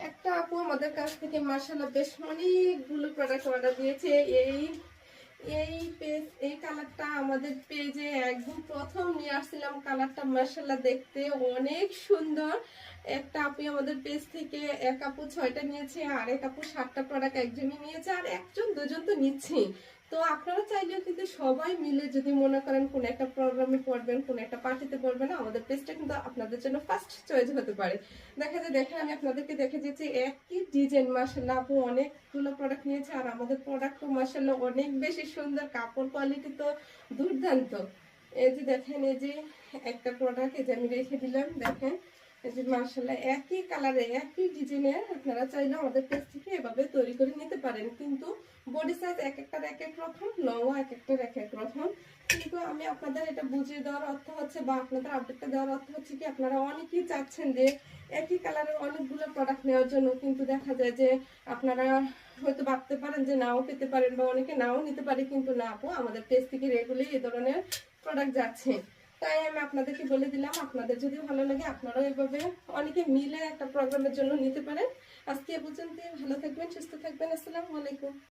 একটা আপু আমাদের কাছ থেকে মাশাআল্লাহ বেশ অনেকগুলো প্রোডাক্ট অর্ডার দিয়েছে। এই এই পেজ এই কালারটা আমাদের পেজে একদম প্রথম নিয়ে আসছিলাম। কালারটা মাশাআল্লাহ দেখতে অনেক সুন্দর। একটা আপু আমাদের পেজ থেকে এক আপু 6টা নিয়েছে, আর এক আপু 7টা প্রোডাক্ট একজনই নিয়েছে, আর একজন দুজন তো নিচ্ছেই। তো আপনারা চাইলেও কিন্তু সবাই মিলে যদি মনে করেন কোন একটা প্রোগ্রামে পড়বেন, কোন একটা পার্টিতে পড়বেন, আমাদের পেজটা কিন্তু আপনাদের জন্য ফার্স্ট চয়েস হতে পারে। দেখেন আমি আপনাদেরকে দেখে দিচ্ছি একই ডিজাইন। মাশাআল্লাহ আপু অনেকগুলো প্রোডাক্ট নিয়েছে, আর আমাদের প্রোডাক্ট তো মাশাআল্লাহ অনেক বেশি সুন্দর, কাপড় কোয়ালিটি তো দুর্দান্ত। এই যে দেখেন, এই যে একটা প্রোডাক্ট এই যে আমি রেখে দিলাম, দেখেন এই যে মাশাআল্লাহ একই কালারে একই ডিজাইনের। আপনারা চাইলে আমাদের পেজ থেকে এভাবে তৈরি করে নিতে পারেন, কিন্তু বডি সাইজ এক একটার এক এক রকম, লংও এক একটার এক এক রকম। কিন্তু আমি আপনাদের এটা বুঝিয়ে দেওয়ার অর্থ হচ্ছে, বা আপনাদের আপডেটটা দেওয়ার অর্থ হচ্ছে কি, আপনারা অনেকেই চাচ্ছেন যে একই কালারের অনেকগুলো প্রোডাক্ট নেওয়ার জন্য, কিন্তু দেখা যায় যে আপনারা হয়তো ভাবতে পারেন যে নাও পেতে পারেন, বা অনেকে নাও নিতে পারে, কিন্তু না আপু আমাদের পেজ থেকে রেগুলারই এই ধরনের প্রোডাক্ট যাচ্ছে। তাই আমি আপনাদেরকে বলে দিলাম, আপনাদের যদি ভালো লাগে আপনারাও এভাবে অনেকে মিলে একটা প্রোগ্রামের জন্য নিতে পারেন। আজকে এ পর্যন্ত, ভালো থাকবেন, সুস্থ থাকবেন, আসসালামু আলাইকুম।